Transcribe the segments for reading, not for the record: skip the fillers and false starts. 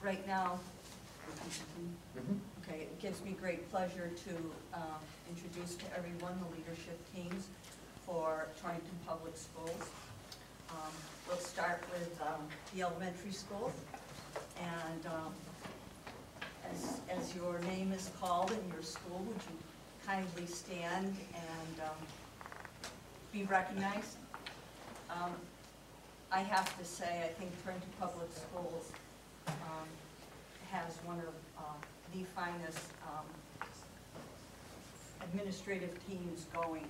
Right now, okay, it gives me great pleasure to introduce to everyone the leadership teams for Torrington Public Schools. We'll start with the elementary school, and as your name is called in your school, would you kindly stand and be recognized? I have to say, I think Torrington Public Schools has one of the finest administrative teams going.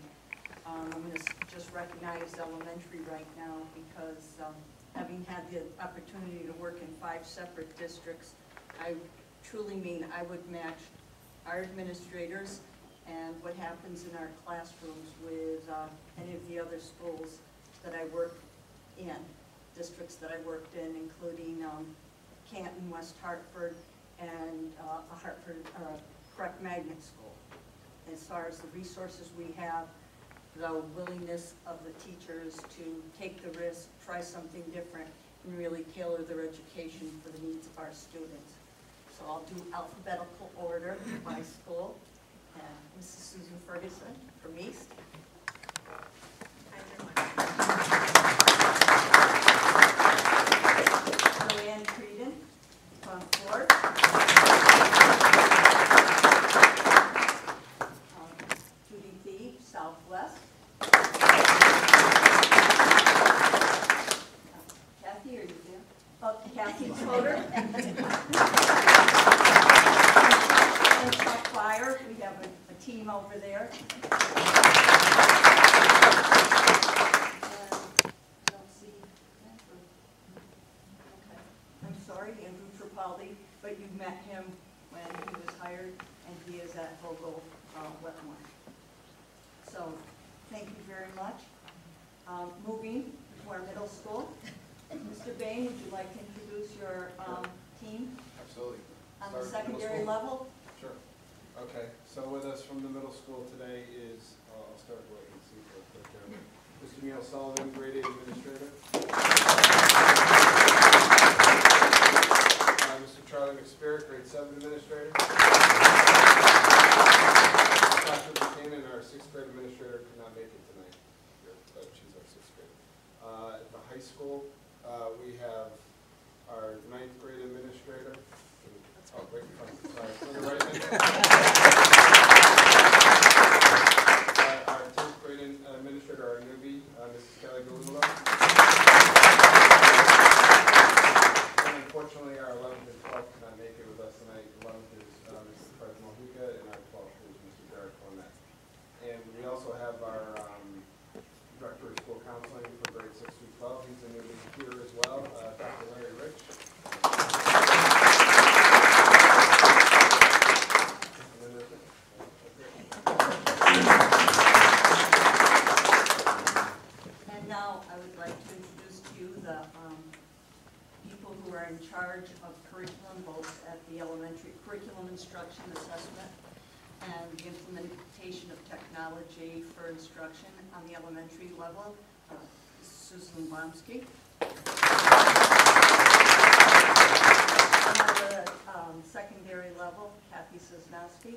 I'm going to just recognize elementary right now because having had the opportunity to work in 5 separate districts, I truly mean I would match our administrators and what happens in our classrooms with any of the other schools that I work in, districts that I worked in, including Canton, West Hartford, and a Hartford correct magnet school. As far as the resources we have, the willingness of the teachers to take the risk, try something different, and really tailor their education for the needs of our students. So I'll do alphabetical order by school. And Mrs. Susan Ferguson from East. Hi, everyone. Joanne Creedon from Ford. Judy Thee, Southwest. Kathy, are you there? Oh, Kathy Toder. And Chuck Fire. We have a team over there. Andrew Tripaldi, but you met him when he was hired, and he is at Vogel Wetmore. So, thank you very much. Moving to our middle school. Mr. Bain, would you like to introduce your team? Absolutely. On the secondary level? Sure. Okay, so with us from the middle school today is, I'll start with Mr. Neil Sullivan, grade 8 administrator. Mr. Charlie McSpirit, grade 7 administrator. Dr. Buchanan, our 6th grade administrator, could not make it tonight, but she's our 6th grade. At the high school, we have our 9th grade administrator. Oh, right in front. Sorry, on the right hand. Our 10th grade administrator, our newbie, Mrs. Kelly Galula. Unfortunately, our 11th and 12th cannot make it with us tonight. 11th is Mr. Fred Mojica, and our 12th is Mr. Derek Fournette. And we also have our director of school counseling for grades 6 through 12. He's a newbie here as well, Dr. Larry Rich. And now I would like to introduce to you the people who are in charge of curriculum, both at the elementary curriculum instruction assessment and the implementation of technology for instruction on the elementary level. Susan Blomsky. On the secondary level, Kathy Sosnowski.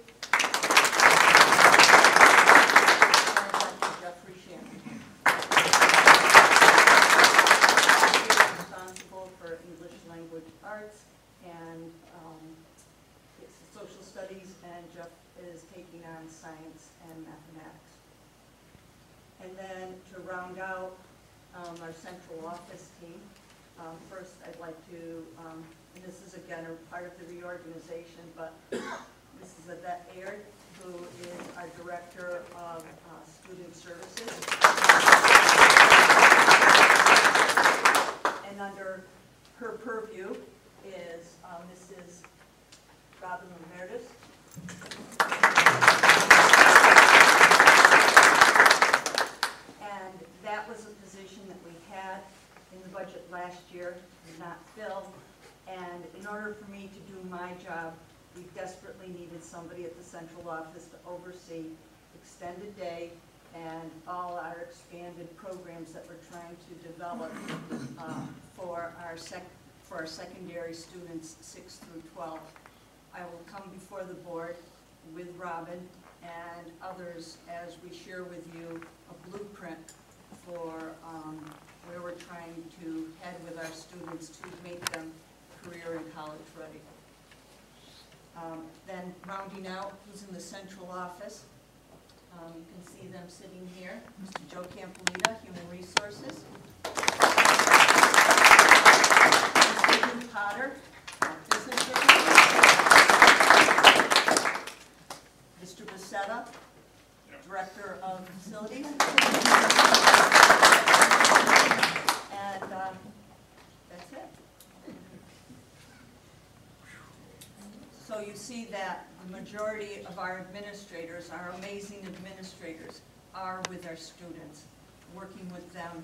And Dr. Jeffrey Shannon. Responsible for English language arts and it's social studies, and Jeff is taking on science and mathematics. And then to round out our central office team, first I'd like to, and this is again a part of the reorganization, but this is Yvette Aird, who is our Director of Student Services. And under her purview is Mrs. Robin Meredith. And that was a position that we had in the budget last year, did not fill. And in order for me to do my job, we desperately needed somebody at the central office to oversee extended day and all our expanded programs that we're trying to develop for for our secondary students 6 through 12. I will come before the board with Robin and others as we share with you a blueprint for where we're trying to head with our students to make them career and college ready. Then rounding out, who's in the central office, you can see them sitting here. Mr. Joe Campolita, Human Resources. Mr. Potter, Business Review. Mr. Becerra, Director of Facilities. And that's it. So you see that the majority of our administrators, our amazing administrators, are with our students, working with them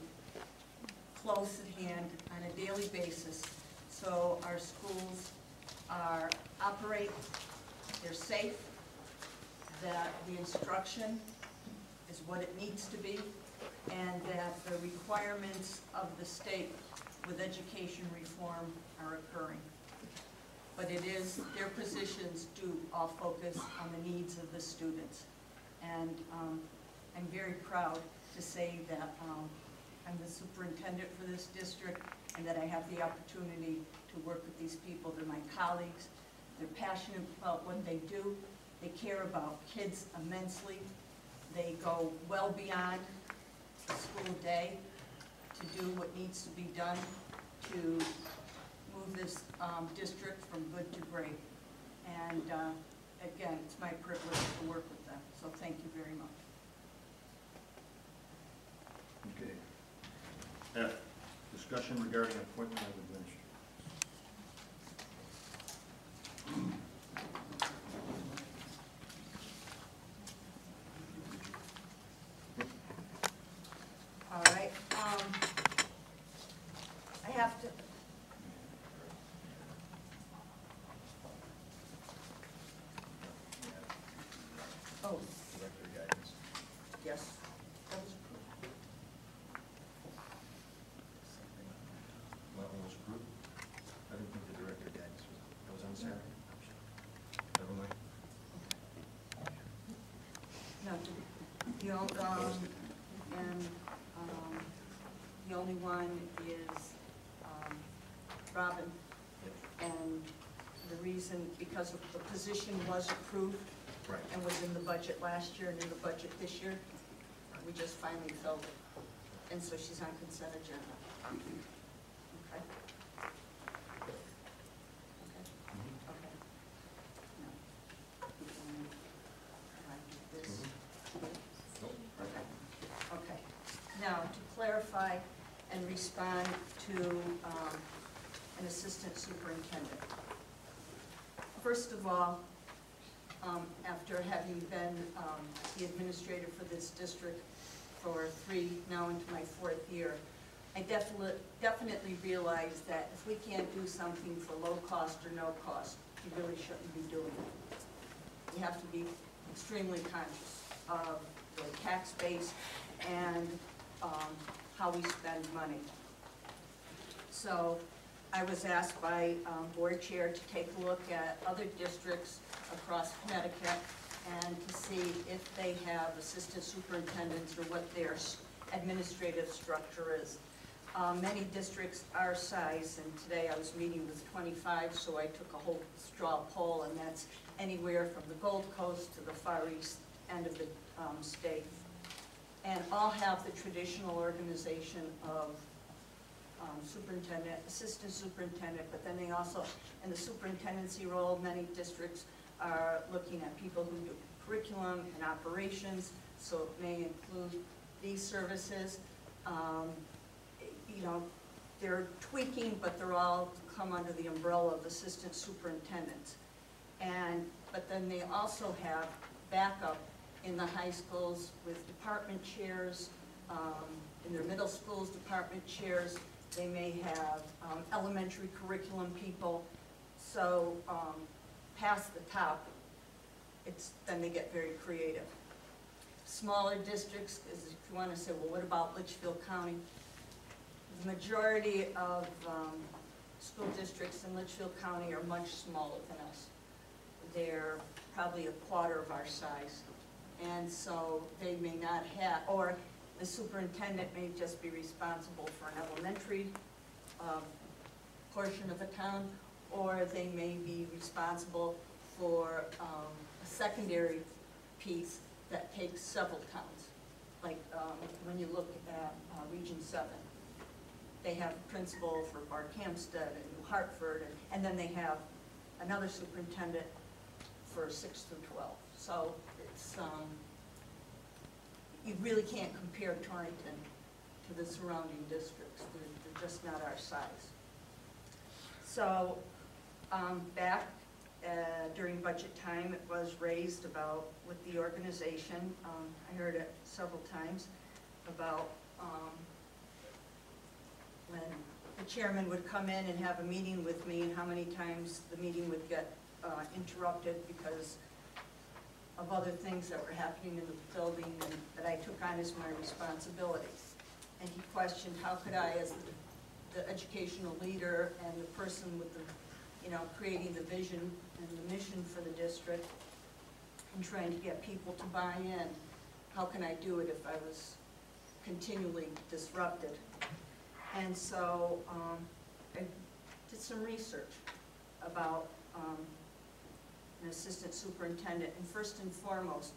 close at hand on a daily basis. So our schools operate, they're safe, that the instruction is what it needs to be, and that the requirements of the state with education reform are occurring. But it is, their positions do all focus on the needs of the students. And I'm very proud to say that I'm the superintendent for this district and that I have the opportunity to work with these people. They're my colleagues. They're passionate about what they do. They care about kids immensely. They go well beyond the school day to do what needs to be done to move this district from good to great. And again, it's my privilege to work with them. So thank you very much. Okay. F, discussion regarding appointment of administrators. All right. I have to. Oh. Director guidance. Yes. That was approved. That one was approved? I didn't think the director guidance was, that was on Saturday? Never mind. No, the only one is Robin. And the reason, because the position was approved Right. and was in the budget last year and in the budget this year, we just finally filled it. And so she's on consent agenda. Okay? Okay? Okay. Now, I do this. Nope. Okay. Okay. Now, to clarify and respond to an assistant superintendent. First of all, after having been the administrator for this district for now into my 4th year, I definitely realize that if we can't do something for low cost or no cost, we really shouldn't be doing it. We have to be extremely conscious of the tax base and how we spend money. So I was asked by board chair to take a look at other districts across Connecticut and to see if they have assistant superintendents or what their administrative structure is. Many districts our size, and today I was meeting with 25, so I took a whole straw poll, and that's anywhere from the Gold Coast to the far east end of the state. And all have the traditional organization of superintendent, assistant superintendent, but then they also, in the superintendency role, many districts are looking at people who do curriculum and operations, so it may include these services. You know, they're tweaking, but they're all come under the umbrella of assistant superintendents. But then they also have backup in the high schools with department chairs, in their middle schools, department chairs. They may have elementary curriculum people. So past the top, then they get very creative. Smaller districts, if you want to say, well, what about Litchfield County? The majority of school districts in Litchfield County are much smaller than us. They're probably a quarter of our size. And so they may not have, or the superintendent may just be responsible for an elementary portion of a town, or they may be responsible for a secondary piece that takes several towns. Like when you look at Region 7, they have a principal for Barkhamsted and New Hartford, and then they have another superintendent for 6 through 12. So it's, you really can't compare Torrington to the surrounding districts. They're just not our size. So back during budget time, it was raised about, with the organization, I heard it several times, about when the chairman would come in and have a meeting with me, and how many times the meeting would get interrupted because of other things that were happening in the building and that I took on as my responsibility. And he questioned how could I, as the educational leader and the person with the, creating the vision and the mission for the district and trying to get people to buy in, how can I do it if I was continually disrupted? And so I did some research about an assistant superintendent, and first and foremost,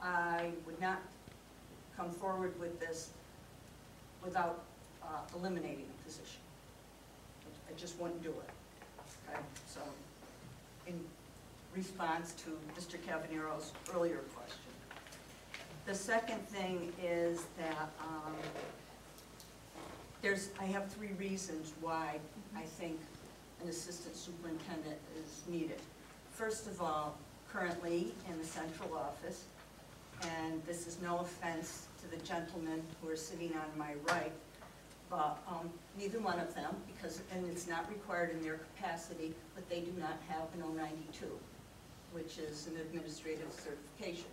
I would not come forward with this without eliminating the position. I just wouldn't do it. Okay? So, in response to Mr. Cavanero's earlier question. The second thing is that I have 3 reasons why I think an assistant superintendent is needed. First of all, currently in the central office, and this is no offense to the gentlemen who are sitting on my right, but neither one of them, and it's not required in their capacity, but they do not have an 092, which is an administrative certification.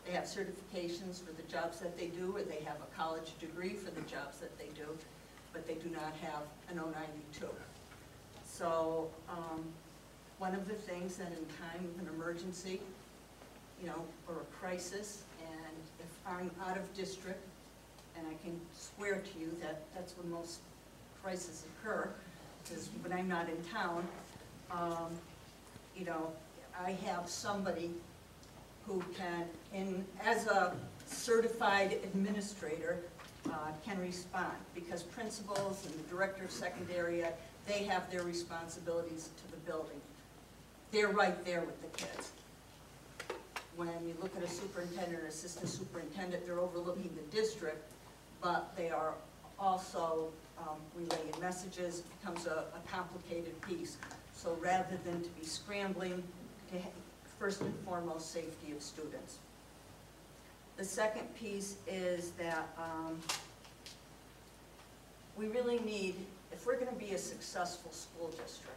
They have certifications for the jobs that they do, or they have a college degree for the jobs that they do, but they do not have an 092. So one of the things that in time of an emergency, or a crisis, and if I'm out of district, and I can swear to you that that's when most crises occur, is when I'm not in town, I have somebody who can, as a certified administrator, can respond, because principals and the director of secondary, they have their responsibilities to the building. They're right there with the kids. When you look at a superintendent or assistant superintendent, they're overlooking the district, but they are also relaying messages. It becomes a complicated piece. So rather than to be scrambling, to first and foremost, safety of students. The second piece is that we really need, if we're going to be a successful school district,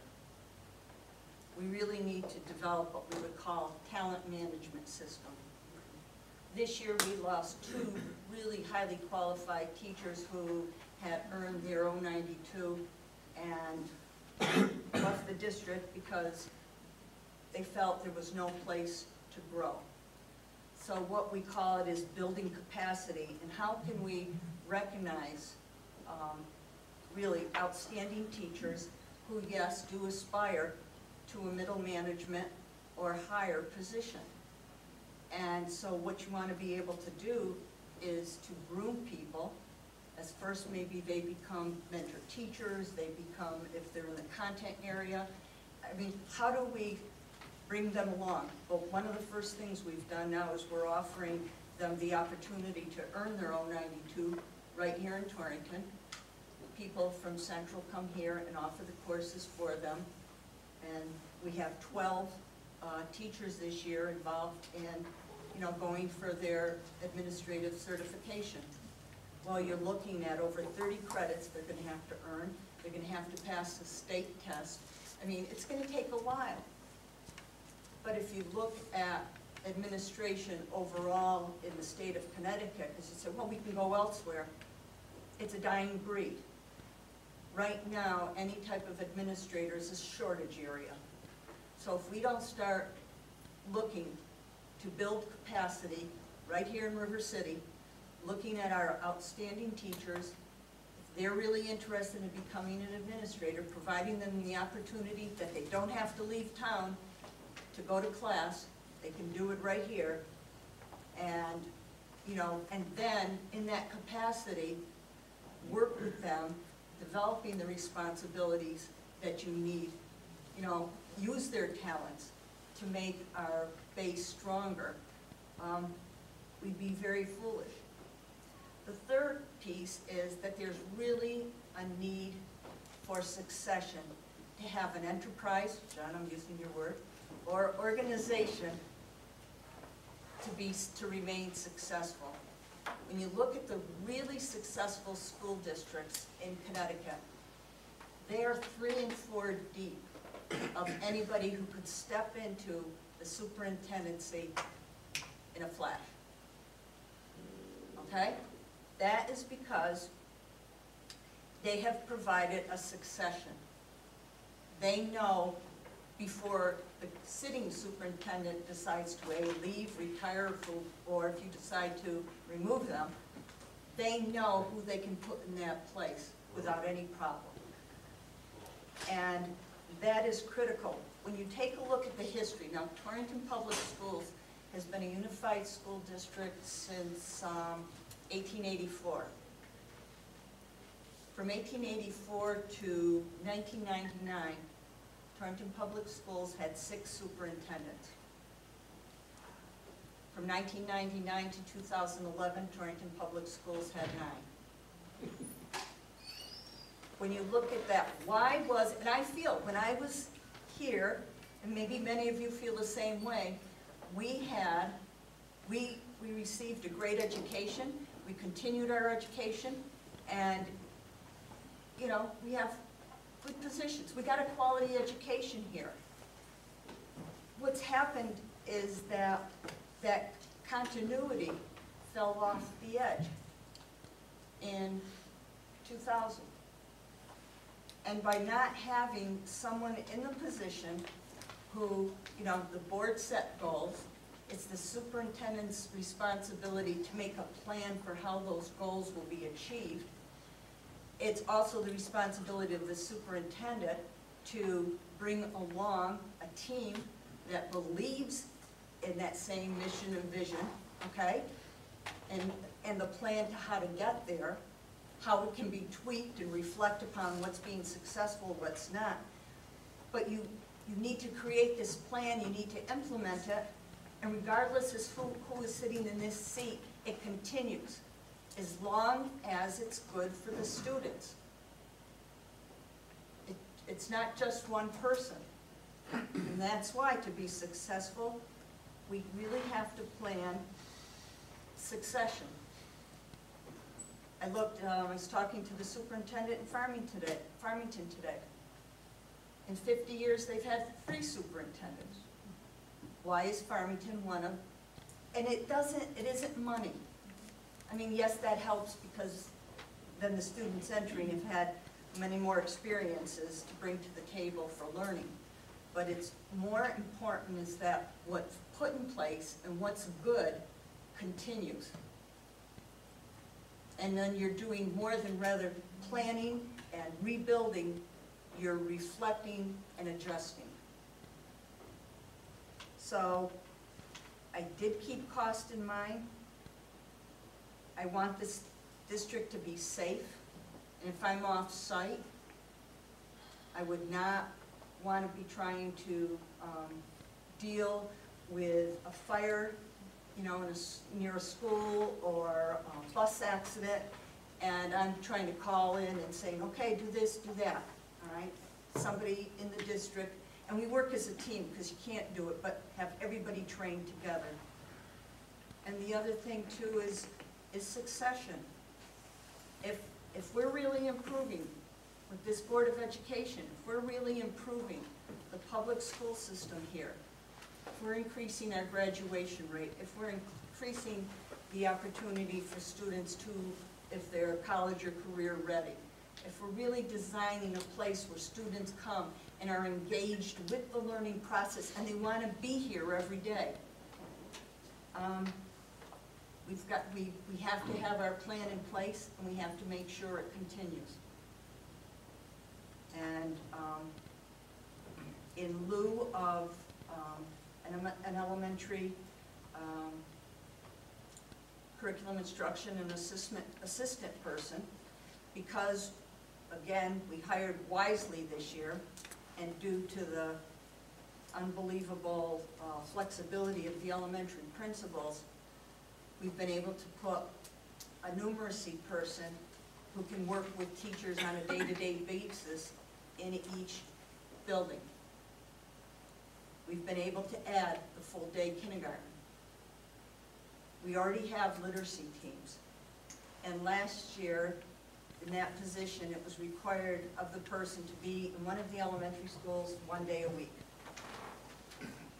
we really need to develop what we would call a talent management system. This year we lost 2 really highly qualified teachers who had earned their 092 and left the district because they felt there was no place to grow. So what we call it is building capacity, and how can we recognize really outstanding teachers who, yes, do aspire to a middle management or higher position. And so what you want to be able to do is to groom people as first maybe they become mentor teachers, they become, if they're in the content area. I mean, how do we bring them along? Well, one of the first things we've done now is we're offering them the opportunity to earn their own 92 right here in Torrington. People from Central come here and offer the courses for them. And we have 12 teachers this year involved in, going for their administrative certification. Well, you're looking at over 30 credits they're going to have to earn. They're going to have to pass a state test. I mean, it's going to take a while. But if you look at administration overall in the state of Connecticut, because you say, well, we can go elsewhere, it's a dying breed. right now, any type of administrator is a shortage area. So if we don't start looking to build capacity right here in River City, looking at our outstanding teachers, if they're really interested in becoming an administrator, providing them the opportunity that they don't have to leave town to go to class, they can do it right here, and, you know, and then in that capacity, work with them, developing the responsibilities that you need, you know, use their talents to make our base stronger, we'd be very foolish. The third piece is that there's really a need for succession, to have an enterprise, John, I'm using your word, or organization to remain successful. When you look at the really successful school districts in Connecticut, they are 3 and 4 deep of anybody who could step into the superintendency in a flash. Okay? That is because they have provided a succession. They know before the sitting superintendent decides to leave, retire, or if you decide to remove them, they know who they can put in that place without any problem. And that is critical. When you take a look at the history, now Torrington Public Schools has been a unified school district since 1884. From 1884 to 1999, Torrington Public Schools had 6 superintendents. From 1999 to 2011, Torrington Public Schools had 9. When you look at that, why was, and I feel, when I was here, and maybe many of you feel the same way, we received a great education, we continued our education, and, you know, we have good positions. We got a quality education here. What's happened is that continuity fell off the edge in 2000. And by not having someone in the position who, you know, the board set goals, it's the superintendent's responsibility to make a plan for how those goals will be achieved. It's also the responsibility of the superintendent to bring along a team that believes in that same mission and vision, okay? And the plan to how to get there, how it can be tweaked and reflect upon what's being successful, what's not. But you need to create this plan, you need to implement it, and regardless of who is sitting in this seat, it continues, as long as it's good for the students. It's not just one person. And that's why, to be successful, we really have to plan succession. I was talking to the superintendent in Farmington today. In 50 years, they've had 3 superintendents. Why is Farmington one of? And it isn't money. I mean, yes, that helps because then the students entering have had many more experiences to bring to the table for learning. But it's more important is that what's put in place and what's good continues. And then you're doing more than rather planning and rebuilding, you're reflecting and adjusting. So I did keep cost in mind. I want this district to be safe. And if I'm off-site, I would not want to be trying to deal with a fire, you know, near a school or a bus accident, and I'm trying to call in and saying, okay, do this, do that, all right? Somebody in the district, and we work as a team because you can't do it, but have everybody trained together. And the other thing too is succession. If we're really improving with this Board of Education, if we're really improving the public school system here, if we're increasing our graduation rate, if we're increasing the opportunity for students to, if they're college or career ready, if we're really designing a place where students come and are engaged with the learning process and they want to be here every day, we have to have our plan in place, and we have to make sure it continues. And in lieu of an elementary curriculum instruction and assistant person, because, again, we hired wisely this year, and due to the unbelievable flexibility of the elementary principals, we've been able to put a numeracy person who can work with teachers on a day-to-day basis in each building. We've been able to add the full-day kindergarten. We already have literacy teams. And last year, in that position, it was required of the person to be in one of the elementary schools 1 day a week.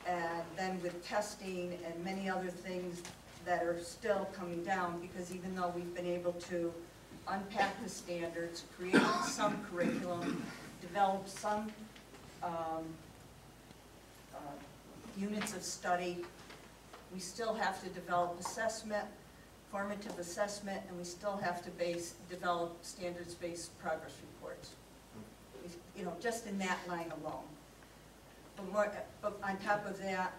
And then with testing and many other things that are still coming down, because even though we've been able to unpack the standards, create some curriculum, develop some units of study, we still have to develop assessment, formative assessment, and we still have to develop standards-based progress reports. You know, just in that line alone. But on top of that,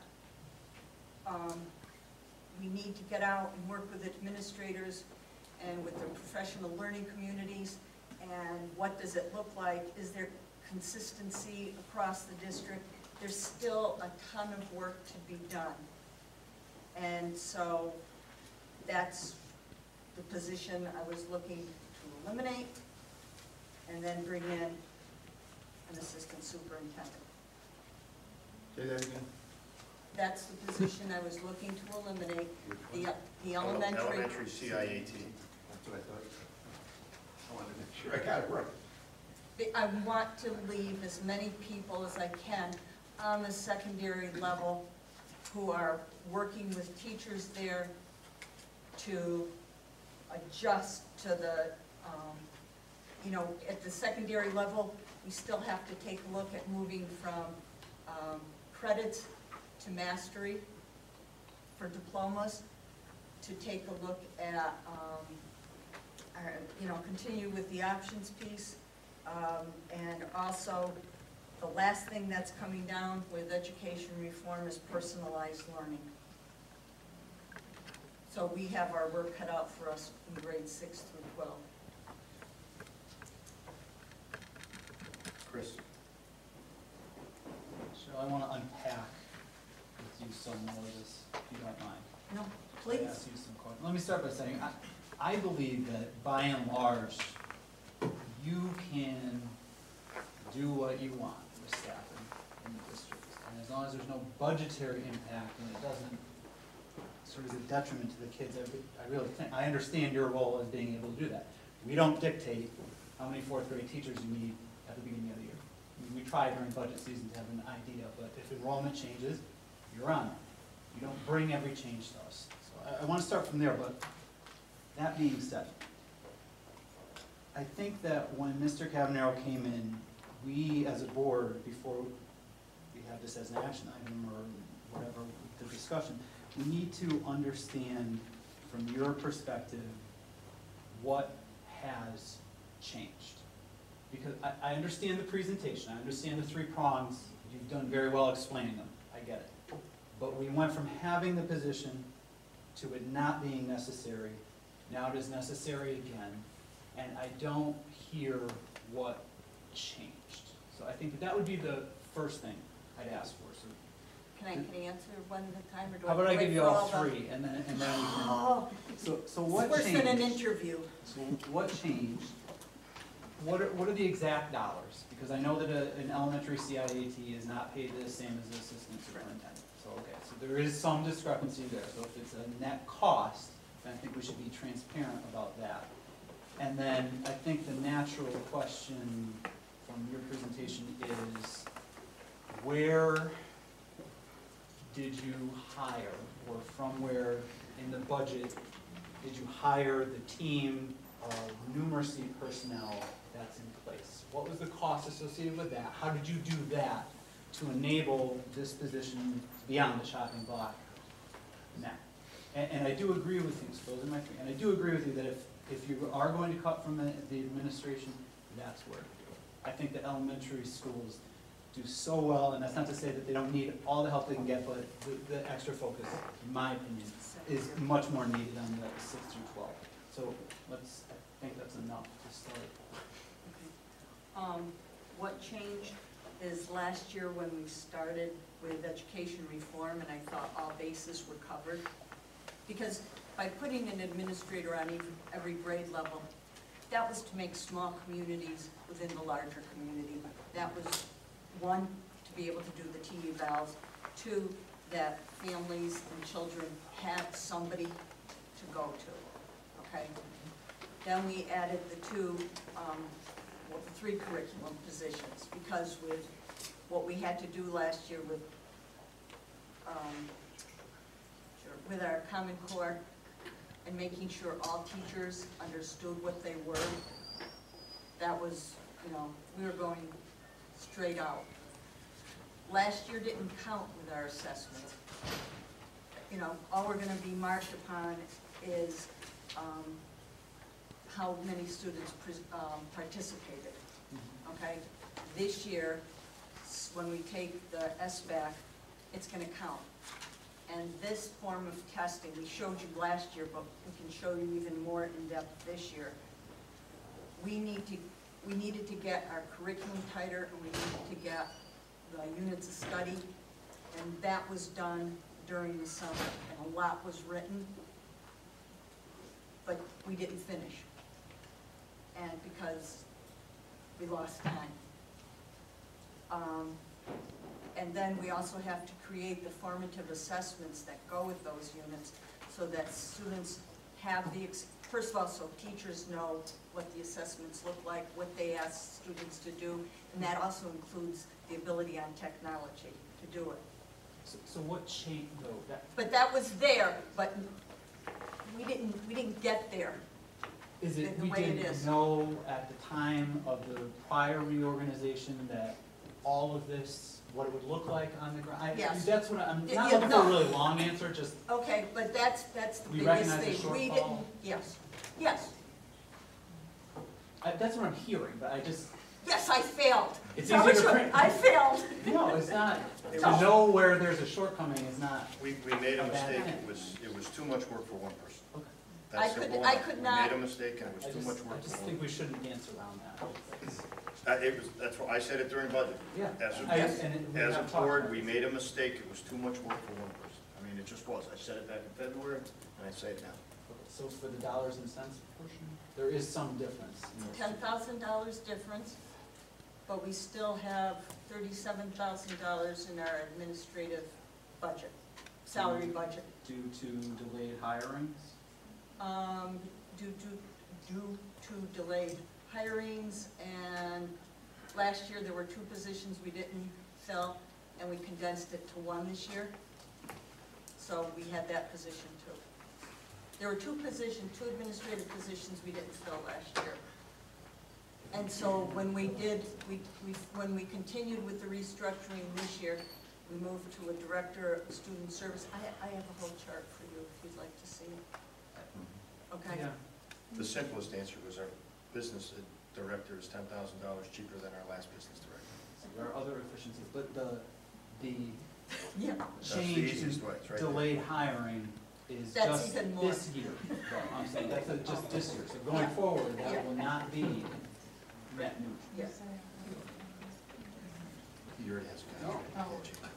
we need to get out and work with administrators and with the professional learning communities, and what does it look like? Is there consistency across the district? There's still a ton of work to be done. And so that's the position I was looking to eliminate, and then bring in an assistant superintendent. Say that again? That's the position I was looking to eliminate, the elementary. Elementary CIAT. That's what I thought. I wanted to make sure I got it right. I want to leave as many people as I can on the secondary level who are working with teachers there to adjust to the, you know, at the secondary level, we still have to take a look at moving from credits to mastery for diplomas, to take a look at, you know, continue with the options piece, and also the last thing that's coming down with education reform is personalized learning. So we have our work cut out for us in grades 6 through 12. Chris? So I want to unpack with you some more of this, if you don't mind. No, I please. ask you some questions. Let me start by saying, I believe that by and large, you can do what you want with staffing in the district. And as long as there's no budgetary impact and it doesn't sort of a detriment to the kids, I really think, I understand your role as being able to do that. We don't dictate how many fourth grade teachers you need at the beginning of the year. I mean, we try during budget season to have an idea, but if enrollment changes, you're on it. You don't bring every change to us. So I want to start from there, but that being said, I think that when Mr. Cavanero came in, we as a board, before we have this as an action item or whatever, the discussion, we need to understand from your perspective what has changed. Because I understand the presentation, I understand the 3 prongs, you've done very well explaining them, I get it. But we went from having the position to it not being necessary, now it is necessary again, and I don't hear what changed. So I think that would be the first thing I'd ask for. So Can I answer one at a time, or do how about I wait give you for all the- 3, and then we can. Oh, So what it's worse than an changed? interview. So what changed? What are the exact dollars? Because I know that an elementary CIAT is not paid the same as an assistant superintendent. So, okay, so there is some discrepancy there. So if it's a net cost, then I think we should be transparent about that. And then I think the natural question from your presentation is, where did you hire, or from where in the budget did you hire the team of numeracy personnel that's in place? What was the cost associated with that? How did you do that to enable this position beyond the chopping block now? And I do agree with you, so those are my three, and I do agree with you that if you are going to cut from the administration, that's where to do it. I think the elementary schools do so well, and that's not to say that they don't need all the help they can get, but the extra focus, in my opinion, is much more needed on the 6 through 12. So I think that's enough to start. Okay. What changed is last year when we started with education reform, and I thought all bases were covered. Because by putting an administrator on every grade level, that was to make small communities within the larger community. That was, one, to be able to do the TE evals, two, that families and children have somebody to go to, okay? Then we added the three curriculum positions, because with what we had to do last year with our Common Core and making sure all teachers understood what they were, that was, we were going straight out. Last year didn't count with our assessments. All we're gonna be marked upon is how many students participated, okay? This year, when we take the SBAC, it's gonna count. And this form of testing, we showed you last year, but we can show you even more in depth this year. We needed to get our curriculum tighter, and we needed to get the units of study, and that was done during the summer, and a lot was written, but we didn't finish. And because we lost time. And then we also have to create the formative assessments that go with those units so that students have first of all, so teachers know what the assessments look like, what they ask students to do, and that also includes the ability on technology to do it. So what changed though? But that was there, but we didn't get there. Is it, the we way it didn't is. know at the time of the prior reorganization that all of this, what it would look like on the ground? Yes. That's what I'm Yeah, not looking for no. a really long answer, just, Okay, but that's the We biggest recognize thing. the We shortfall? didn't, yes, that's what I'm hearing, but I just, yes, I failed. It's Tell easier the to truth, print. I failed. no, it's not, It to was- know where there's a shortcoming is not, We made a A bad mistake, plan. it was too much work for one person. okay. That's I could simple not- enough. We made a mistake and it was too much I work just for think one. we shouldn't dance around that. That's what, I said it during budget. Yeah. As a, We as a have talked board, about we this. made a mistake, it was too much work for one person. I mean, it just was. I said it back in February, and I say it now. Okay, so for the dollars and cents portion, there is some difference. in those two. $10,000 difference, but we still have $37,000 in our administrative budget, salary budget. Due to delayed hirings? Due to delayed hirings, and last year there were 2 positions we didn't fill, and we condensed it to 1 this year. So we had that position too. There were 2 administrative positions we didn't fill last year. And so when we when we continued with the restructuring this year, we moved to a director of student service. I have a whole chart for you if you'd like to see it. Okay? Yeah. The simplest answer was our business director is $10,000 cheaper than our last business director. So there are other efficiencies, but the Yeah. That's the change easiest way, it's in right there. delayed hiring is That's just even more. this year. though. I'm saying that's just this year. So going Yeah. forward, Yeah. that will not be net neutral. Yes. He already has a contract.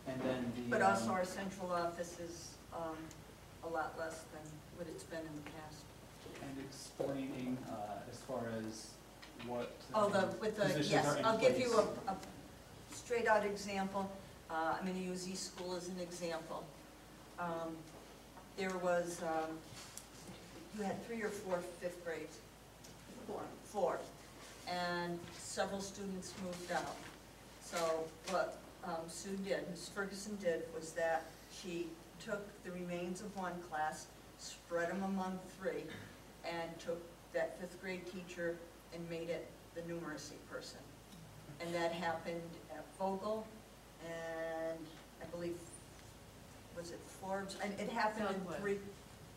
And then the. But also our central office is a lot less than what it's been in the past. And explaining as far as what Oh, with the, positions yes, are in I'll give you place. a straight out example. I'm gonna use East School as an example. There was, you had 3 or 4 fifth grades? 4. And several students moved out. So what Ms. Ferguson did was that she took the remains of 1 class, spread them among 3, and took that fifth grade teacher and made it the numeracy person. And that happened at Vogel, and I believe, was it Forbes? And it happened in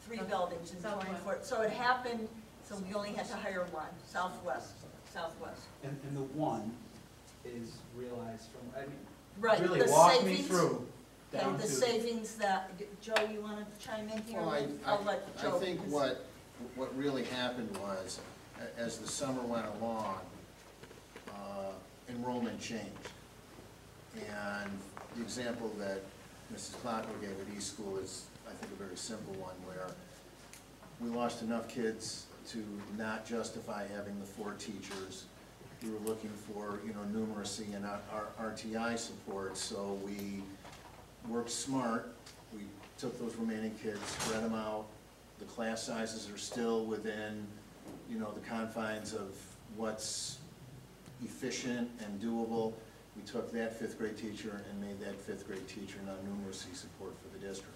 three buildings in Southwest. 24. So it happened, so we only had to hire one, Southwest. And the one is realized from, I mean, Right, really the walk me savings, through down and the to. savings that, Joe, you want to chime in here? Well, I'll let Joe. I think what really happened was, as the summer went along, enrollment changed. And the example that Mrs. Clocker gave at East School is, I think, a very simple one, where we lost enough kids to not justify having the 4 teachers. We were looking for, numeracy and our RTI support, so we worked smart. We took those remaining kids, spread them out. The class sizes are still within, the confines of what's efficient and doable. We took that 5th grade teacher and made that 5th grade teacher non-numeracy support for the district.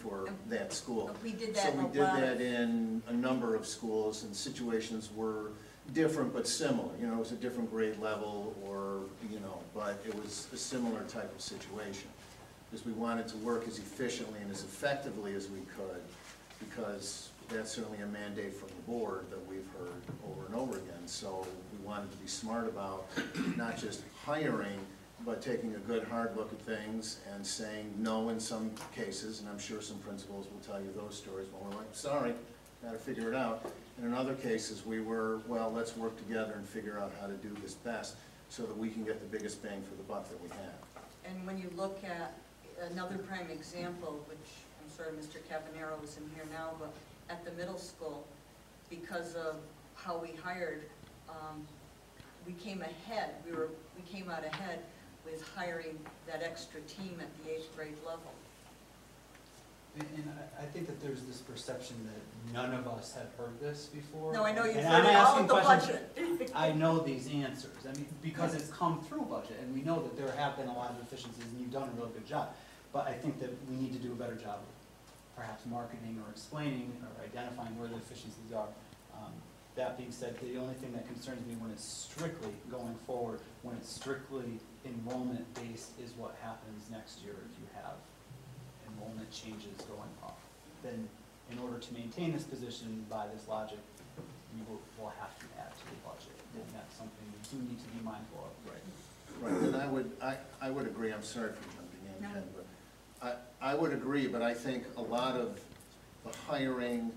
For that school. We did that in a So we did that in a number of schools, and situations were different but similar. It was a different grade level, or, but it was a similar type of situation. Because we wanted to work as efficiently and as effectively as we could, because that's certainly a mandate from the board that we've heard over and over again. So we wanted to be smart about not just hiring, but taking a good hard look at things and saying no in some cases, and I'm sure some principals will tell you those stories when we're like, sorry, gotta figure it out. And in other cases, we were, well, let's work together and figure out how to do this best so that we can get the biggest bang for the buck that we have. And when you look at another prime example, which I'm sorry Mr. Cabanero is in here now, but at the middle school, because of how we hired, we came ahead, we came out ahead with hiring that extra team at the 8th grade level. And I think that there's this perception that none of us have heard this before. No, I know you've And heard I'm it all asking of the questions. budget. I know these answers, because it's come through budget, and we know that there have been a lot of deficiencies, and you've done a really good job. But I think that we need to do a better job of perhaps marketing or explaining or identifying where the deficiencies are. That being said, the only thing that concerns me when it's strictly going forward, when it's strictly enrollment-based, is what happens next year if you have enrollment changes going up. Then, in order to maintain this position by this logic, we will have to add to the budget, and that's something we do need to be mindful of. Right, and I would agree, I'm sorry for jumping in, No. Ken, but I would agree, but I think a lot of the hiring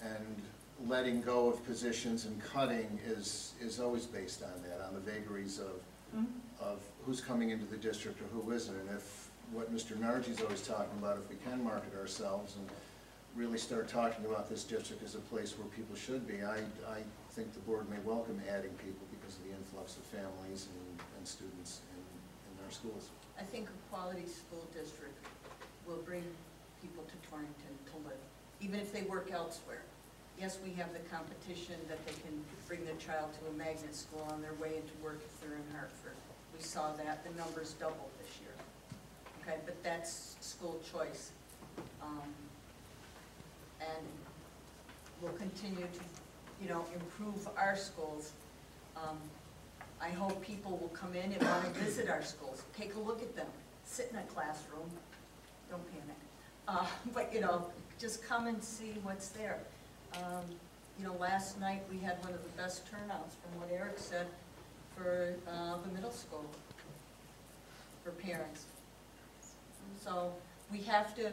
and letting go of positions and cutting is always based on that, on the vagaries of who's coming into the district or who isn't. And if what Mr. Nargi's always talking about, if we can market ourselves and really start talking about this district as a place where people should be, I think the board may welcome adding people because of the influx of families and students in our schools. I think a quality school district will bring people to Torrington to live, even if they work elsewhere. Yes, we have the competition that they can bring their child to a magnet school on their way into work if they're in Hartford. We saw that, the numbers doubled this year. Okay, but that's school choice. And we'll continue to, improve our schools. I hope people will come in and want to visit our schools, take a look at them, sit in a classroom, don't panic. But, just come and see what's there. Last night we had one of the best turnouts, from what Eric said, for the middle school, for parents. So we have to,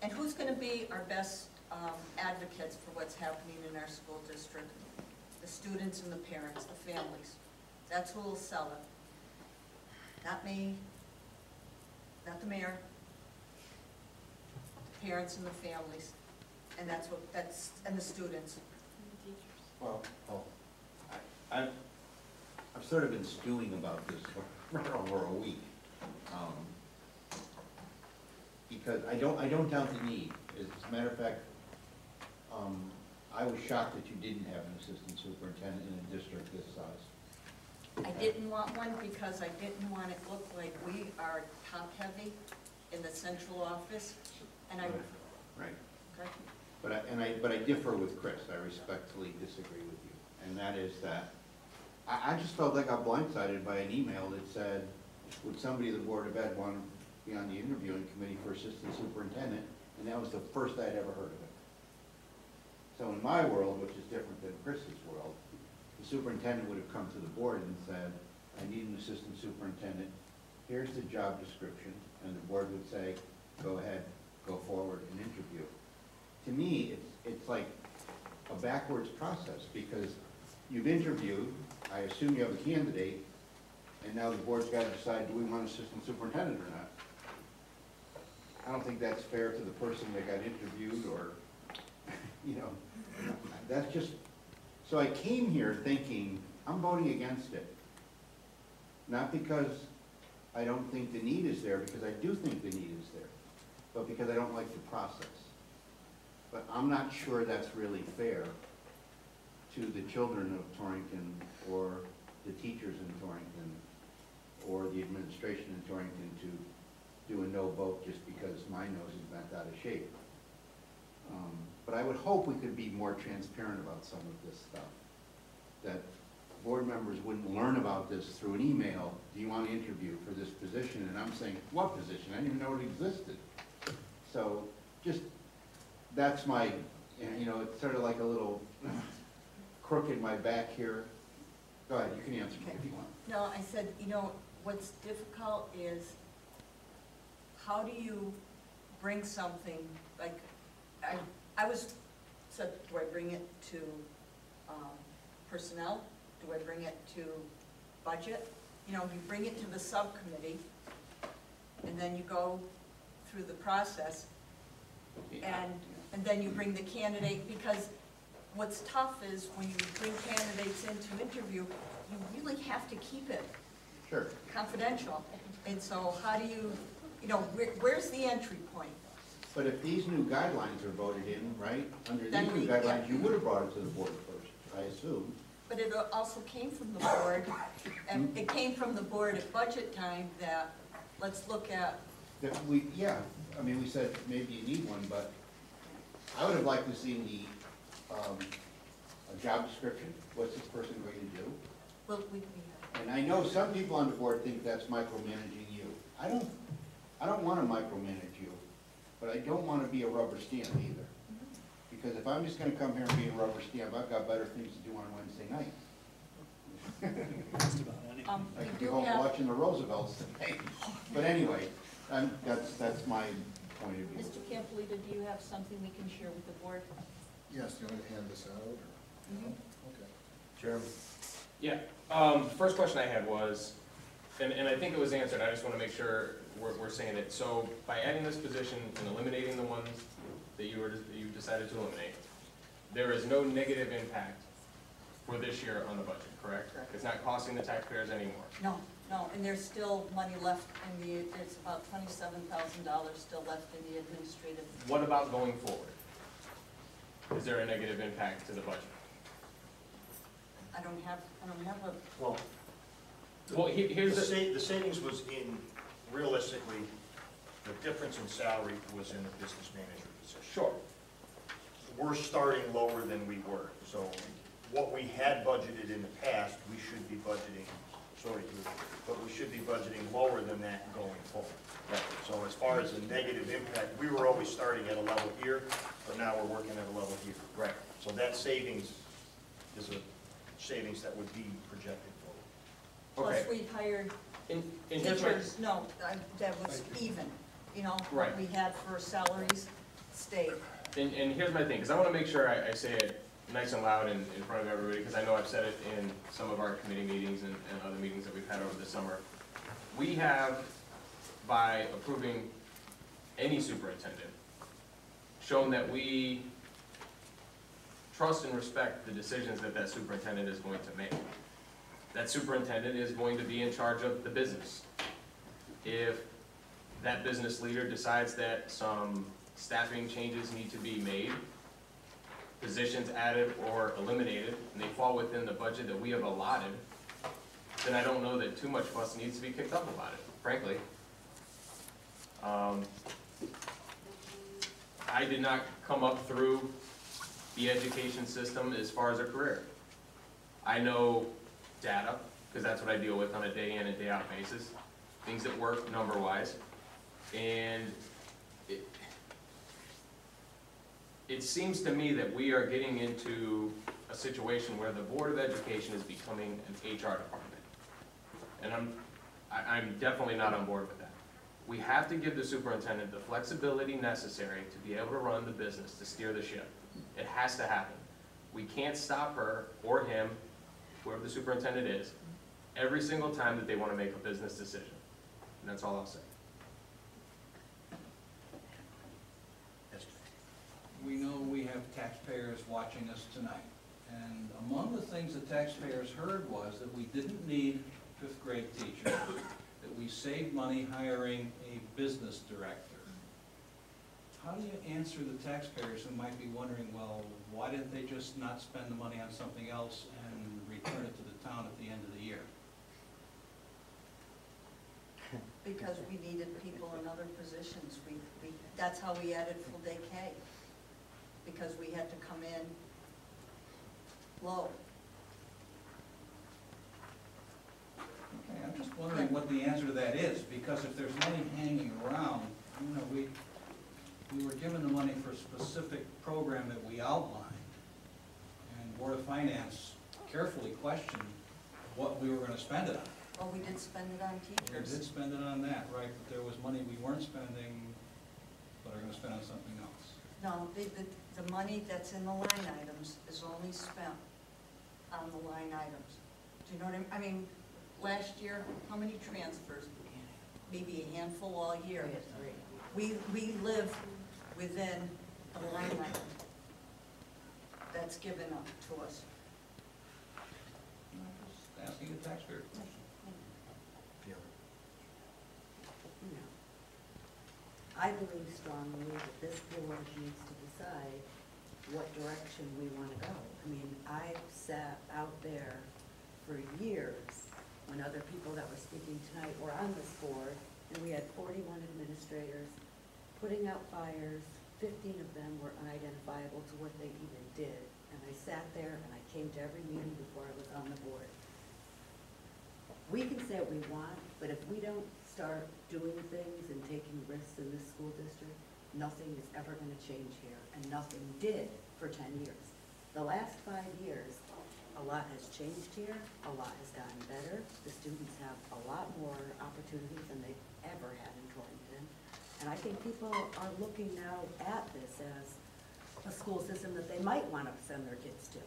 and who's going to be our best advocates for what's happening in our school district? The students and the parents, the families. That's who will sell it. Not me, not the mayor, the parents and the families. And and the students. Well, I've sort of been stewing about this for over a week. Because I don't doubt the need. As a matter of fact, I was shocked that you didn't have an assistant superintendent in a district this size. I didn't want one because I didn't want it to look like we are top-heavy in the central office, and I. Right. Okay. But I differ with Chris, I respectfully disagree with you. And that is that, I just felt like I got blindsided by an email that said, would somebody of the Board of Ed want to be on the interviewing committee for assistant superintendent? And that was the first I'd ever heard of it. So in my world, which is different than Chris's world, the superintendent would have come to the board and said, I need an assistant superintendent, here's the job description, and the board would say, go ahead, go forward and interview. To me, it's like a backwards process, because you've interviewed, I assume you have a candidate, and now the board's got to decide, do we want an assistant superintendent or not? I don't think that's fair to the person that got interviewed, or, you know, that's just, so I came here thinking, I'm voting against it. Not because I don't think the need is there, because I do think the need is there, but because I don't like the process. But I'm not sure that's really fair to the children of Torrington, or the teachers in Torrington, or the administration in Torrington to do a no vote just because my nose is bent out of shape. But I would hope we could be more transparent about some of this stuff. That board members wouldn't learn about this through an email, do you want to interview for this position? And I'm saying, what position? I didn't even know it existed. So just, that's my, you know, it's sort of like a little crook in my back here. Go ahead, you can answer me if you want. No, I said, you know, what's difficult is, how do you bring something, like, I was said, do I bring it to personnel? Do I bring it to budget? You know, you bring it to the subcommittee, and then you go through the process, and then you bring the candidate, because what's tough is when you bring candidates in to interview, you really have to keep it Sure. confidential. And so how do you, you know, where's the entry point? But if these new guidelines are voted in, right, under Then these new we- guidelines, yeah. you would have brought it to the board first, I assume. But it also came from the board, and it came from the board at budget time that, let's look at, That we, yeah, I mean, we said maybe you need one, but I would have liked to see a job description. What's this person going to do? well, we And I know some people on the board think that's micromanaging you. I don't want to micromanage you, but I don't want to be a rubber stamp either. Because if I'm just going to come here and be a rubber stamp, I've got better things to do on Wednesday night. I we could be do home have, watching the Roosevelts today. But anyway, that's my point of view. Mr. Campolita, do you have something we can share with the board? Yes, do you want to hand this out, or? Mhm. Okay. Chairman? Yeah, first question I had was, and I think it was answered, I just want to make sure we're saying it. So by adding this position and eliminating the ones that you decided to eliminate, there is no negative impact for this year on the budget, correct? Correct. It's not costing the taxpayers anymore. No, and there's still money left in there's about $27,000 still left in the administrative. What about going forward? Is there a negative impact to the budget? I don't have a, Well, Well, here's the, the savings was in, realistically, the difference in salary was in the business manager position. sure, We're starting lower than we were, so what we had budgeted in the past, we should be budgeting, sorry, but we should be budgeting lower than that going forward. right. So as far as the negative impact, we were always starting at a level here, but now we're working at a level here. Right. So that savings is a savings that would be projected forward. plus Okay. we hired And here's my, teachers, no, that was even, you know, what Right. we had for salaries stayed. and here's my thing, because I want to make sure I say it nice and loud in front of everybody, because I know I've said it in some of our committee meetings and other meetings that we've had over the summer. We have, by approving any superintendent, shown that we trust and respect the decisions that that superintendent is going to make. That superintendent is going to be in charge of the business. If that business leader decides that some staffing changes need to be made, positions added or eliminated, and they fall within the budget that we have allotted, then I don't know that too much fuss needs to be kicked up about it, frankly. I did not come up through the education system as far as a career. I know data, because that's what I deal with on a day in and day out basis, things that work number-wise, and it seems to me that we are getting into a situation where the Board of Education is becoming an HR department. And I'm definitely not on board with that. We have to give the superintendent the flexibility necessary to be able to run the business, to steer the ship. It has to happen. We can't stop her or him, whoever the superintendent is, every single time that they want to make a business decision. And that's all I'll say. We know we have taxpayers watching us tonight, and among the things the taxpayers heard was that we didn't need fifth grade teachers, that we saved money hiring a business director. How do you answer the taxpayers who might be wondering, well, why didn't they just not spend the money on something else and return it to the town at the end of the year? Because we needed people in other positions. That's how we added full day K, because we had to come in low. Okay, I'm just wondering what the answer to that is, because if there's money hanging around, you know, we were given the money for a specific program that we outlined, and Board of Finance carefully questioned what we were gonna spend it on. Well, we did spend it on We teachers. did spend it on that, right, but there was money we weren't spending, but are gonna spend on something else. No, the money that's in the line items is only spent on the line items. Do you know what I mean? Last year, how many transfers? Maybe a handful all year. We live within the line item that's given up to us. I'm just asking a taxpayer question. I believe strongly that this board needs to decide what direction we want to go. I mean, I've sat out there for years when other people that were speaking tonight were on this board, and we had 41 administrators putting out fires. 15 of them were unidentifiable to what they even did. And I sat there and I came to every meeting before I was on the board. We can say what we want, but if we don't start doing things and taking risks in this school district, nothing is ever going to change here, and nothing did for 10 years. The last 5 years, a lot has changed here, a lot has gotten better. The students have a lot more opportunities than they've ever had in Torrington. And I think people are looking now at this as a school system that they might want to send their kids to.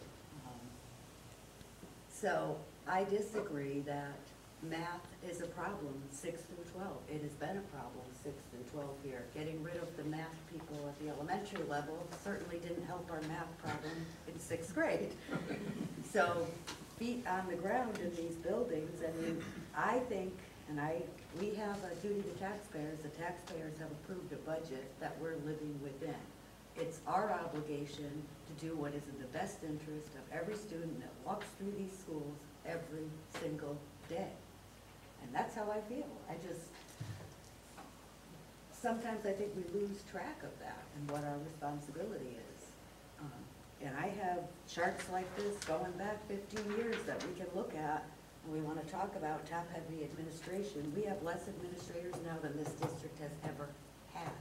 So I disagree that math is a problem 6 through 12. It has been a problem 6 through 12 here. Getting rid of the math people at the elementary level certainly didn't help our math problem in 6th grade. So feet on the ground in these buildings, I mean, I think, and we have a duty to taxpayers. The taxpayers have approved a budget that we're living within. It's our obligation to do what is in the best interest of every student that walks through these schools every single day. And that's how I feel. Sometimes I think we lose track of that and what our responsibility is. And I have charts like this going back 15 years that we can look at, and we want to talk about top-heavy administration. We have less administrators now than this district has ever had,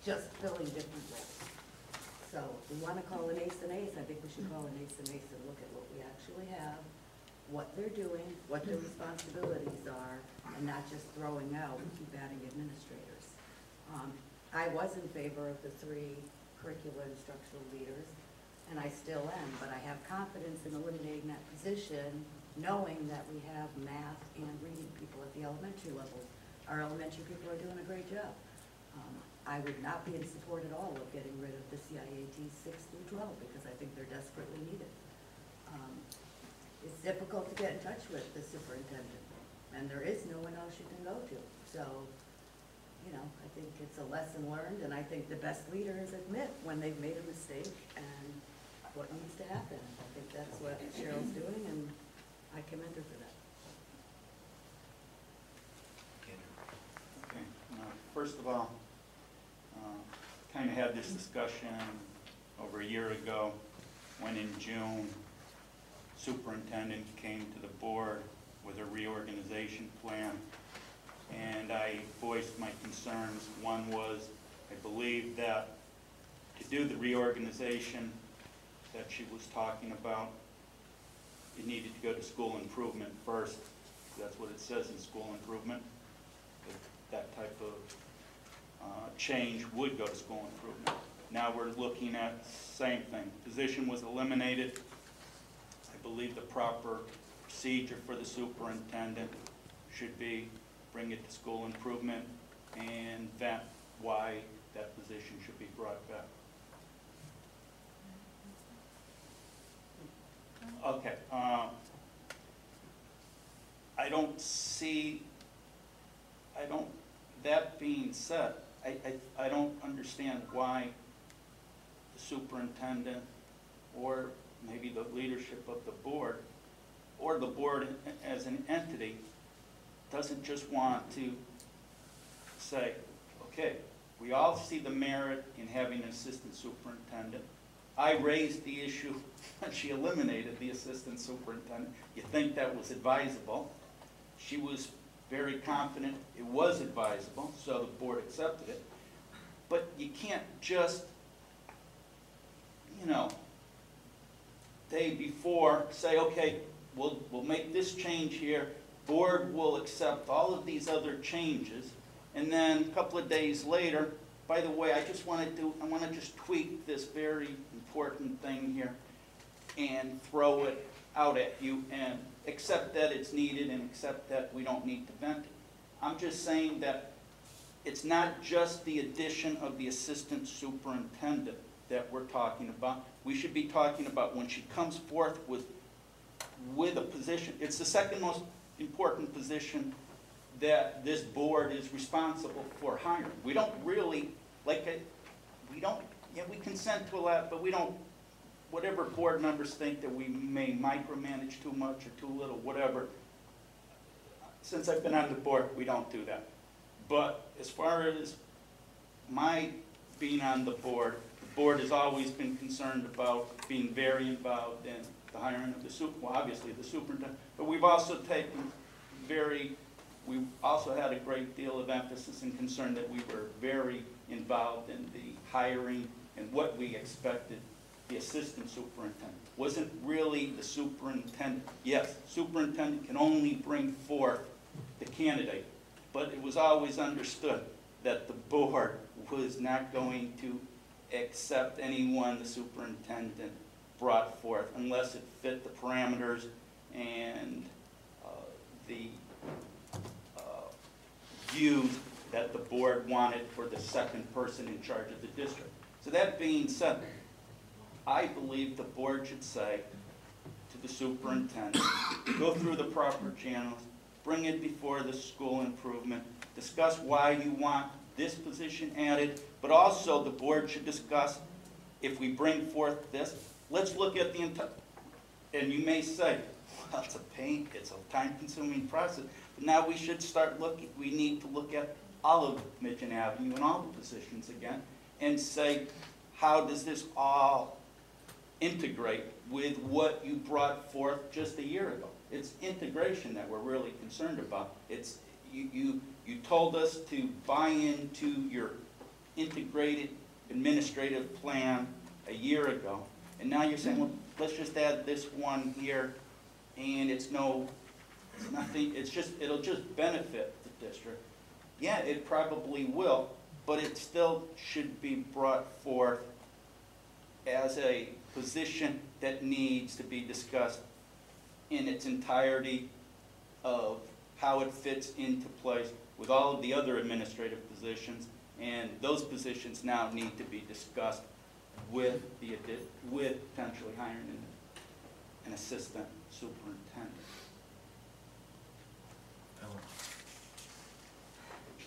just filling different roles. So if we want to call an ace an ace, I think we should call an ace an ace and look at what we actually have, what they're doing, what their responsibilities are, and not just throwing out, keep adding administrators. I was in favor of the 3 curricular instructional leaders, and I still am, but I have confidence in eliminating that position, knowing that we have math and reading people at the elementary levels. Our elementary people are doing a great job. I would not be in support at all of getting rid of the CIAT 6 through 12, because I think they're desperately needed. It's difficult to get in touch with the superintendent, and there is no one else you can go to. So, you know, I think it's a lesson learned, and I think the best leaders admit when they've made a mistake and what needs to happen. I think that's what Cheryl's doing, and I commend her for that. Okay, first of all, kind of had this discussion over a year ago, when in June, superintendent came to the board with a reorganization plan, and I voiced my concerns. One was, I believe that to do the reorganization that she was talking about, it needed to go to school improvement first. That's what it says in school improvement. That type of change would go to school improvement. Now we're looking at the same thing. Position was eliminated. I believe the proper procedure for the superintendent should be bring it to school improvement, and that why that position should be brought back. Okay, that being said, I don't understand why the superintendent, or maybe the leadership of the board, or the board as an entity, doesn't just want to say, okay, we all see the merit in having an assistant superintendent. I raised the issue when she eliminated the assistant superintendent. You think that was advisable. She was very confident it was advisable, so the board accepted it. But you can't just, day before say, okay, we'll make this change here, board will accept all of these other changes, and then a couple of days later, by the way, I want to just tweak this very important thing here and throw it out at you and accept that it's needed and accept that we don't need to vent it. I'm just saying that it's not just the addition of the assistant superintendent that we're talking about. We should be talking about when she comes forth with a position. It's the second most important position that this board is responsible for hiring. We don't really, we consent to a lot, but we don't, whatever board members think that we may micromanage too much or too little, whatever. Since I've been on the board, we don't do that. But as far as my being on the board has always been concerned about being very involved in the hiring of the obviously the superintendent, but we've also had a great deal of emphasis and concern that we were very involved in the hiring and what we expected the assistant superintendent. Wasn't really the superintendent. Yes, superintendent can only bring forth the candidate, but it was always understood that the board was not going to accept anyone the superintendent brought forth unless it fit the parameters and the views that the board wanted for the second person in charge of the district. So that being said, I believe the board should say to the superintendent, go through the proper channels, bring it before the school improvement, discuss why you want this position added, but also the board should discuss, if we bring forth this, let's look at the entire, and you may say, well, it's a pain, it's a time-consuming process, but now we should start looking, we need to look at all of Midgeon Avenue and all the positions again, and say, how does this all integrate with what you brought forth just a year ago? It's integration that we're really concerned about. It's you told us to buy into your integrated administrative plan a year ago, and now you're saying, well, let's just add this one here, and it's nothing. It'll just benefit the district. Yeah, it probably will, but it still should be brought forth as a position that needs to be discussed in its entirety of how it fits into place with all of the other administrative positions, and those positions now need to be discussed with potentially hiring an assistant superintendent.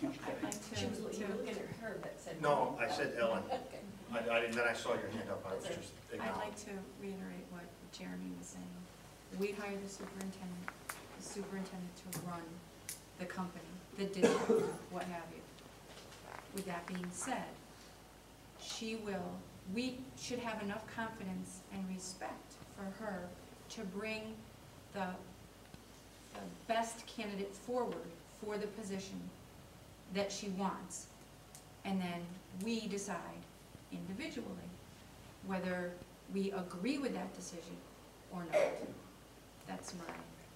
I'd like She was looking to, at her that said. No, I said Ellen. Okay. Then I saw your hand up, I was just I'd acknowledging. like to reiterate what Jeremy was saying. We hire the superintendent to run the company, the district, what have you. With that being said, we should have enough confidence and respect for her to bring the best candidate forward for the position that she wants. And then we decide individually whether we agree with that decision or not. That's my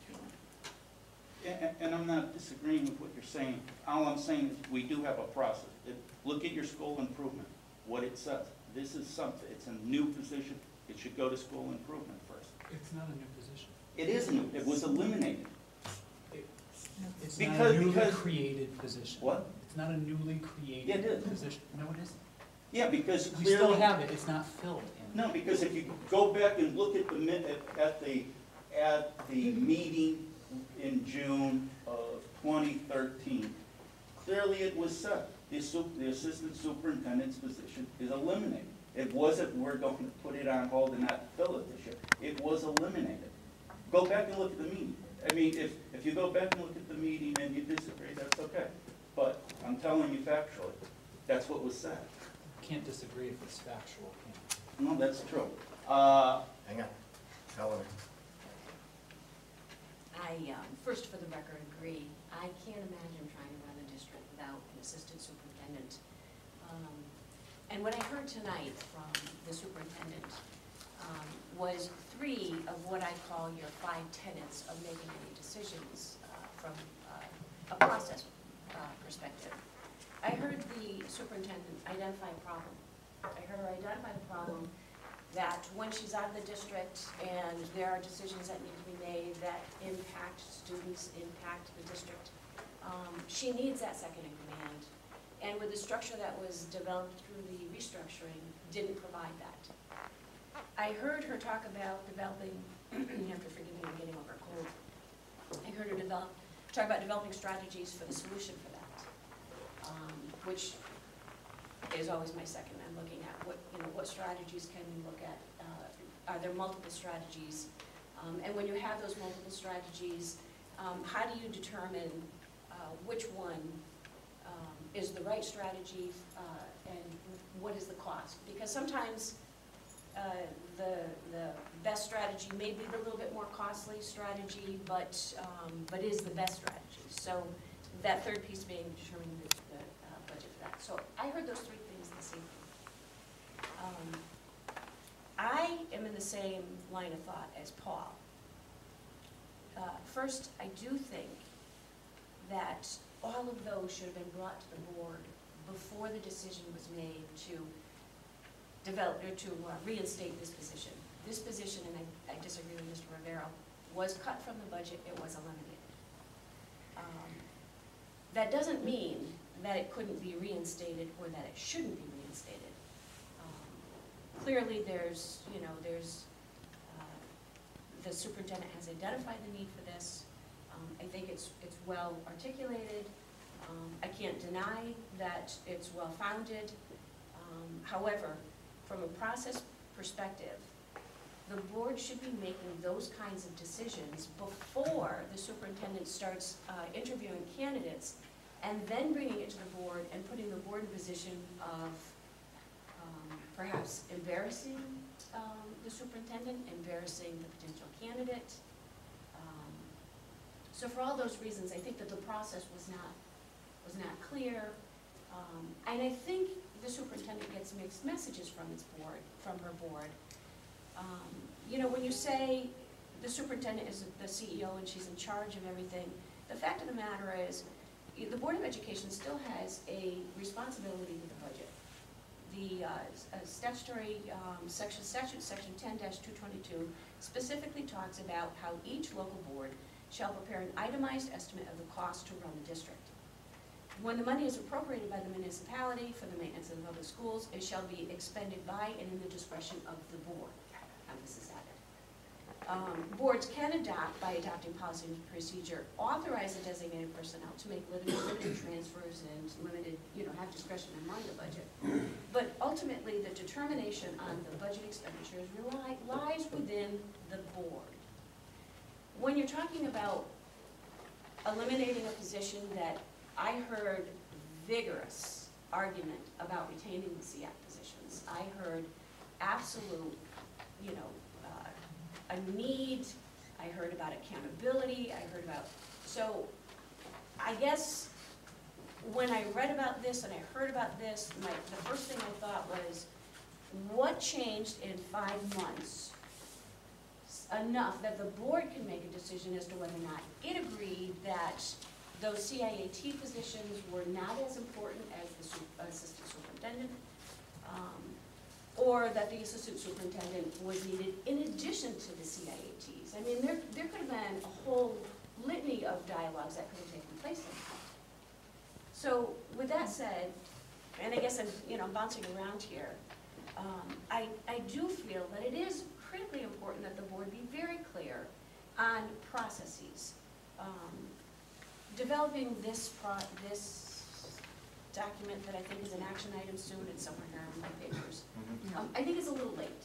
feeling. And I'm not disagreeing with what you're saying. All I'm saying is we do have a process. Look at your school improvement, what it says. This is something, it's a new position. It should go to school improvement first. It's not a new position. It is new, it was eliminated. It's not Because- a newly because- created position. What? It's not a newly created It is. position. No, it isn't. Yeah, because We still clearly, have it, it's not filled in. no, because if you go back and look at at the meeting in June of 2013, clearly it was said, the assistant superintendent's position is eliminated. It wasn't, we're going to put it on hold and not fill it this year. It was eliminated. Go back and look at the meeting. I mean, if you go back and look at the meeting and you disagree, that's okay. But I'm telling you factually, that's what was said. Can't disagree if it's factual, can No, that's true. Hang on. Eleanor. First, for the record, agree. I can't imagine trying to run a district without an assistant superintendent. And what I heard tonight from the superintendent was 3 of what I call your 5 tenets of making any decisions from a process perspective. I heard the superintendent identify a problem. I heard her identify the problem that when she's out of the district and there are decisions that need to be made that impact students, impact the district, she needs that second in command. And with the structure that was developed through the restructuring, didn't provide that. I heard her talk about developing, you have to forgive me, I'm getting over a cold. I heard her talk about developing strategies for the solution for that, which is always my second. I'm looking at what strategies can we look at? Are there multiple strategies? And when you have those multiple strategies, how do you determine which one is the right strategy and what is the cost? Because sometimes the best strategy may be the little bit more costly strategy, but is the best strategy. So that third piece being determining the budget for that. So I heard those 3 things this evening. I am in the same line of thought as Paul. First, I do think that all of those should have been brought to the board before the decision was made to develop or to reinstate this position. This position, and I disagree with Mr. Rivero, was cut from the budget, it was eliminated. That doesn't mean that it couldn't be reinstated or that it shouldn't be reinstated. Clearly there's the superintendent has identified the need for this. I think it's well articulated. I can't deny that it's well founded. However, from a process perspective, the board should be making those kinds of decisions before the superintendent starts interviewing candidates and then bringing it to the board and putting the board in a position of perhaps embarrassing the superintendent, embarrassing the potential candidate. So for all those reasons, I think that the process was not clear. And I think the superintendent gets mixed messages from her board. When you say the superintendent is the CEO and she's in charge of everything, the fact of the matter is the Board of Education still has a responsibility with the budget. The statute section 10-222 specifically talks about how each local board shall prepare an itemized estimate of the cost to run the district. When the money is appropriated by the municipality for the maintenance of the public schools, it shall be expended by and in the discretion of the board. Emphasis added. Boards can adopt, by adopting policy and procedure, authorize the designated personnel to make limited transfers and limited, have discretion among the budget. But ultimately, the determination on the budget expenditures lies within the board. When you're talking about eliminating a position that I heard vigorous argument about retaining the SEAC positions. I heard absolute, a need, I heard about accountability, I heard about, so I guess when I read about this and I heard about this, the first thing I thought was, what changed in 5 months enough that the board can make a decision as to whether or not it agreed that those CIAT positions were not as important as the assistant superintendent, or that the assistant superintendent was needed in addition to the CIATs. I mean, there could have been a whole litany of dialogues that could have taken place in that. So with that said, and I guess I'm bouncing around here, I do feel that it is critically important that the board be very clear on processes. Developing this document that I think is an action item soon, it's somewhere here in my papers, I think it's a little late,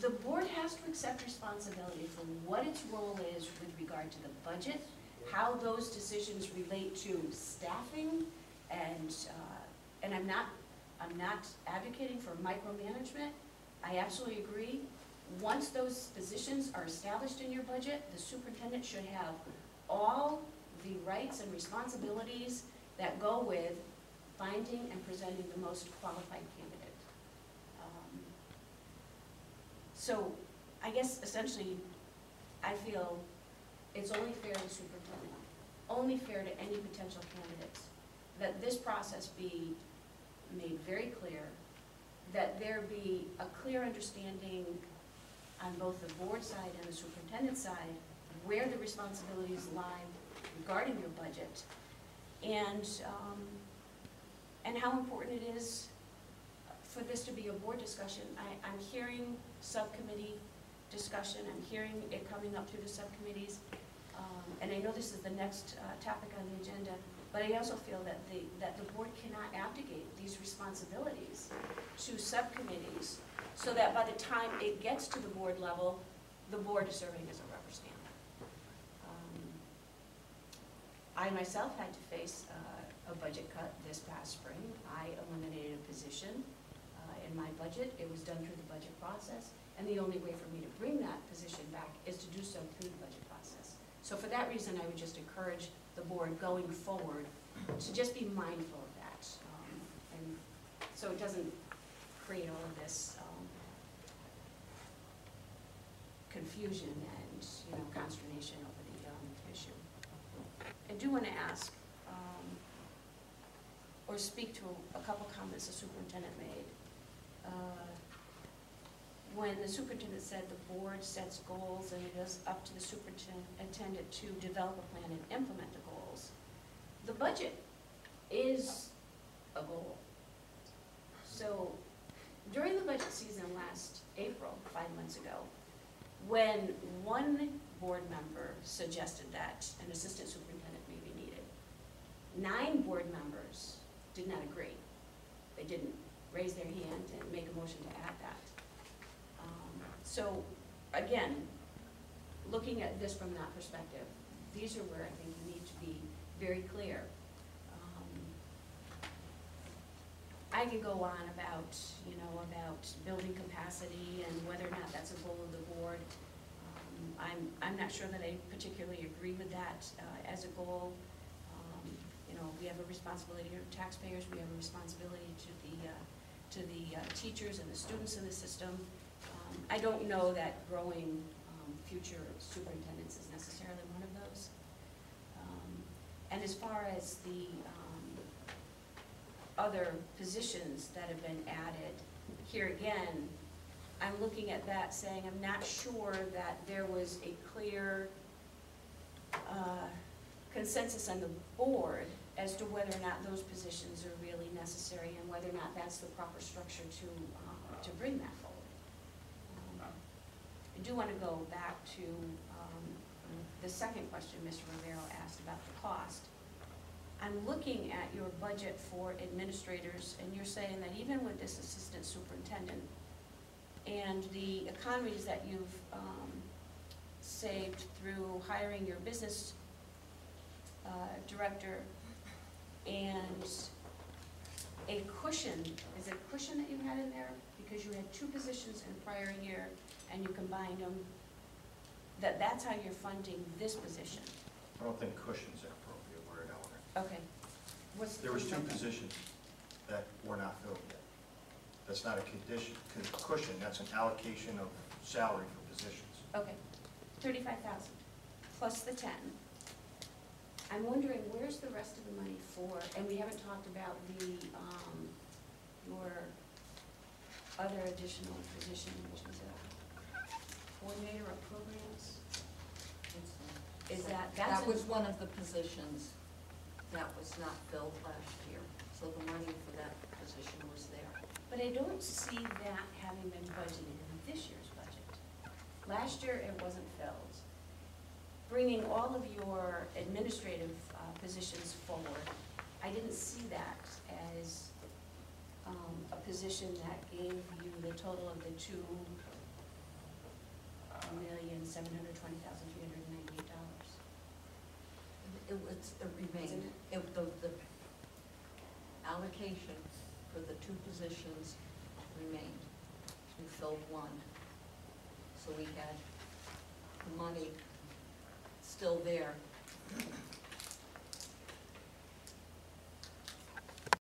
The board has to accept responsibility for what its role is with regard to the budget, how those decisions relate to staffing, and I'm not advocating for micromanagement. I absolutely agree. Once those positions are established in your budget, the superintendent should have all the rights and responsibilities that go with finding and presenting the most qualified candidate. So I guess essentially, I feel it's only fair to the superintendent, only fair to any potential candidates, that this process be made very clear, that there be a clear understanding on both the board side and the superintendent side where the responsibilities lie regarding your budget, and how important it is for this to be a board discussion. I'm hearing subcommittee discussion, I'm hearing it coming up through the subcommittees, and I know this is the next topic on the agenda, but I also feel that the board cannot abdicate these responsibilities to subcommittees, so that by the time it gets to the board level, the board is serving as a rubber stamp. I myself had to face a budget cut this past spring. I eliminated a position in my budget. It was done through the budget process, and the only way for me to bring that position back is to do so through the budget process. So for that reason, I would just encourage the board going forward to just be mindful of that, and so it doesn't create all of this confusion and consternation over the issue. I do want to ask or speak to a couple comments the superintendent made. When the superintendent said the board sets goals and it is up to the superintendent to develop a plan and implement the goals, the budget is a goal. So during the budget season last April, 5 months ago, when one board member suggested that an assistant superintendent may be needed, 9 board members did not agree. They didn't raise their hand and make a motion to add that. So again, looking at this from that perspective, these are where I think you need to be very clear. I could go on about, about building capacity and whether or not that's a goal of the board. I'm not sure that I particularly agree with that as a goal. We have a responsibility to taxpayers. We have a responsibility to the teachers and the students in the system. I don't know that growing future superintendents is necessarily one of those. And as far as the other positions that have been added, here again, I'm looking at that saying I'm not sure that there was a clear consensus on the board as to whether or not those positions are really necessary and whether or not that's the proper structure to bring that forward. I do want to go back to the second question Mr. Rivero asked about the cost. I'm looking at your budget for administrators, and you're saying that even with this assistant superintendent and the economies that you've saved through hiring your business director, and a cushion, is it cushion that you had in there? Because you had two positions in the prior year, and you combined them, that's how you're funding this position. I don't think cushion's an appropriate word, Eleanor. Okay. What's the There was two number? positions that were not filled yet. That's not a condition, cushion, that's an allocation of salary for positions. Okay, 35,000, plus the 10. I'm wondering, where's the rest of the money for, and we haven't talked about the, your other additional position, which is a coordinator of programs? Is that's That was one of the positions that was not filled last year, so the money for that position was there. But I don't see that having been budgeted in this year's budget. Last year, it wasn't filled. Bringing all of your administrative positions forward, I didn't see that as a position that gave you the total of the $2,720,398. It remained, the allocation for the two positions remained. We filled one. So we had the money still there